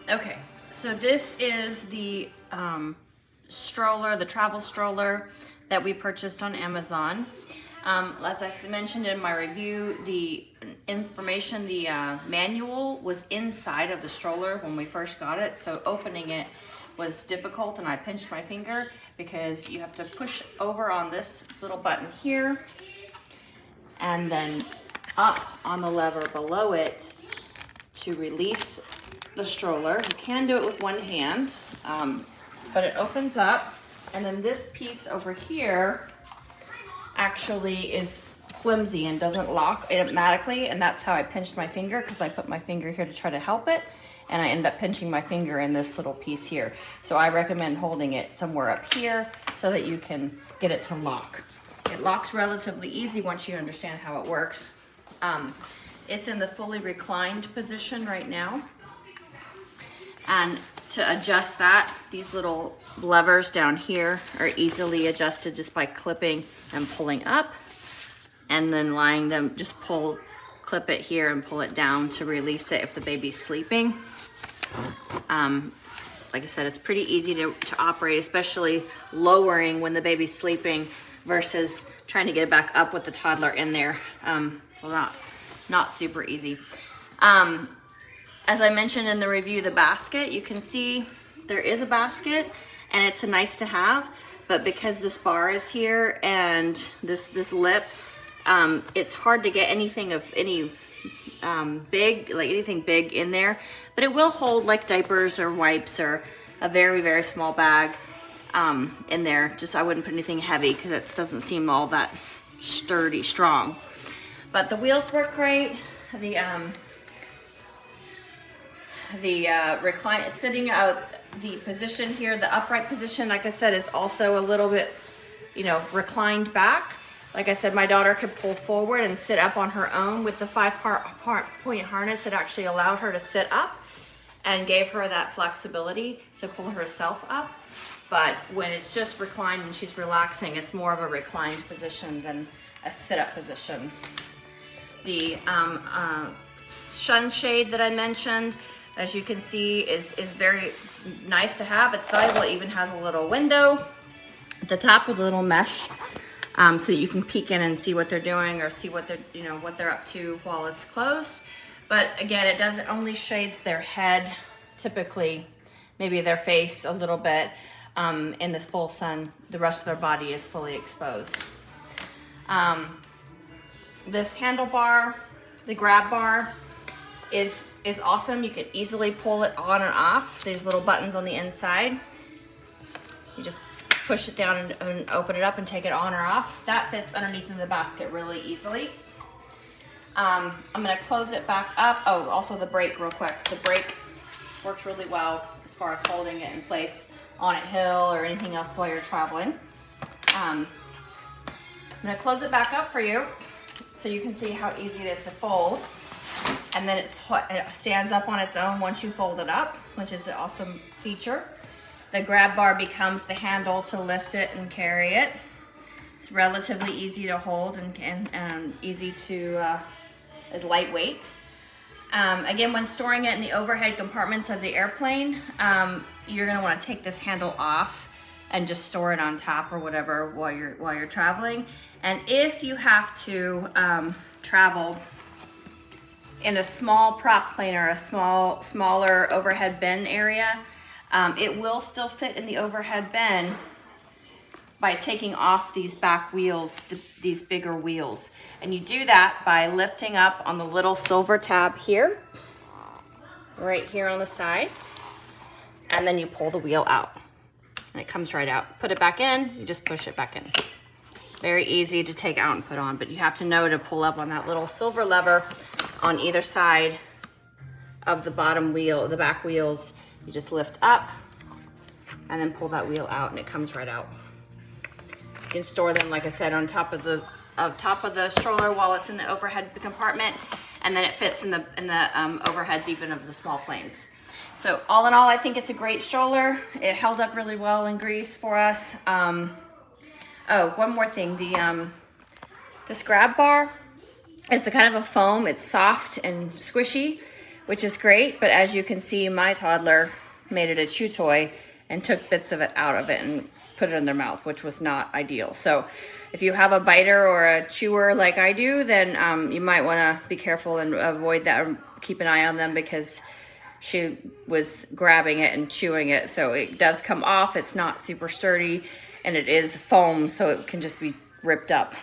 Okay, so this is the stroller, the travel stroller that we purchased on Amazon. As I mentioned in my review, the information, the manual was inside of the stroller when we first got it, so opening it was difficult and I pinched my finger because you have to push over on this little button here and then up on the lever below it to release the stroller. You can do it with one hand, but it opens up, and then this piece over here actually is flimsy and doesn't lock automatically, and that's how I pinched my finger, because I put my finger here to try to help it, and I ended up pinching my finger in this little piece here. So I recommend holding it somewhere up here so that you can get it to lock. It locks relatively easy once you understand how it works. It's in the fully reclined position right now. And to adjust that, these little levers down here are easily adjusted just by clipping and pulling up, and then lying them, just clip it here and pull it down to release it if the baby's sleeping. Like I said, it's pretty easy to operate, especially lowering when the baby's sleeping versus trying to get it back up with the toddler in there. So not super easy. As I mentioned in the review, the basket, you can see there is a basket and it's a nice to have, but because this bar is here and this lip, it's hard to get anything of any anything big in there, but it will hold like diapers or wipes or a very, very small bag in there. Just I wouldn't put anything heavy because it doesn't seem all that strong. But the wheels work great. The recline, sitting out, the position here, the upright position, like I said, is also a little bit, reclined back. Like I said, my daughter could pull forward and sit up on her own with the 5-point harness. It actually allowed her to sit up and gave her that flexibility to pull herself up. But when it's just reclined and she's relaxing, it's more of a reclined position than a sit-up position. The sunshade that I mentioned, as you can see, is very nice to have. It's valuable. It even has a little window at the top with a little mesh, so that you can peek in and see what they're doing or see what they're up to while it's closed. But again, it only shades their head, typically, maybe their face a little bit. In the full sun, the rest of their body is fully exposed. This handlebar, the grab bar, is awesome. You can easily pull it on and off. There's little buttons on the inside. You just push it down and open it up and take it on or off. That fits underneath in the basket really easily. I'm gonna close it back up. Oh, also the brake real quick. The brake works really well as far as holding it in place on a hill or anything else while you're traveling. I'm gonna close it back up for you so you can see how easy it is to fold. And then it stands up on its own once you fold it up, which is an awesome feature. The grab bar becomes the handle to lift it and carry it. It's relatively easy to hold and easy to, is lightweight. Again, when storing it in the overhead compartments of the airplane, you're gonna wanna take this handle off and just store it on top or whatever while you're traveling. And if you have to travel in a small prop plane or a smaller overhead bin area, it will still fit in the overhead bin by taking off these back wheels, these bigger wheels. And you do that by lifting up on the little silver tab here, right here on the side, and then you pull the wheel out. And it comes right out. Put it back in, you just push it back in. Very easy to take out and put on, but you have to know to pull up on that little silver lever on either side of the bottom wheel, the back wheels. You just lift up and then pull that wheel out and it comes right out. You can store them, like I said, on top of the stroller while it's in the overhead compartment, and then it fits in the overheads even of the small planes. So all in all, I think it's a great stroller. It held up really well in Greece for us. Oh, one more thing. This grab bar is a kind of a foam. It's soft and squishy, which is great. But as you can see, my toddler made it a chew toy and took bits of it out of it and put it in their mouth, which was not ideal. So if you have a biter or a chewer like I do, then you might want to be careful and avoid that, or keep an eye on them, because she was grabbing it and chewing it. So it does come off. It's not super sturdy, and it is foam, so it can just be ripped up.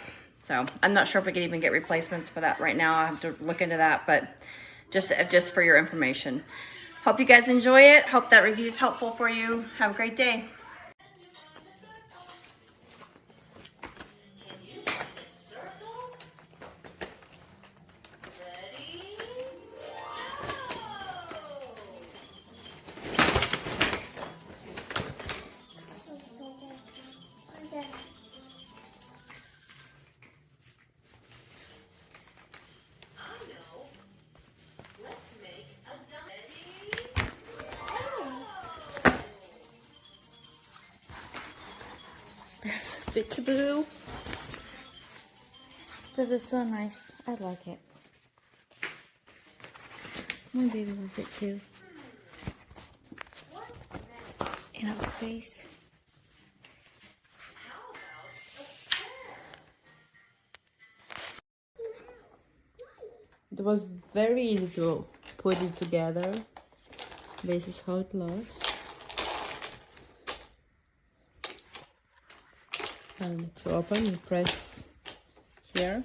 So I'm not sure if we can even get replacements for that right now. I have to look into that, but just for your information. Hope you guys enjoy it. Hope that review is helpful for you. Have a great day. There's Peekaboo. This is so nice. I like it. My baby loves it too. Enough space. It was very easy to put it together. This is how it looks. And to open, you press here.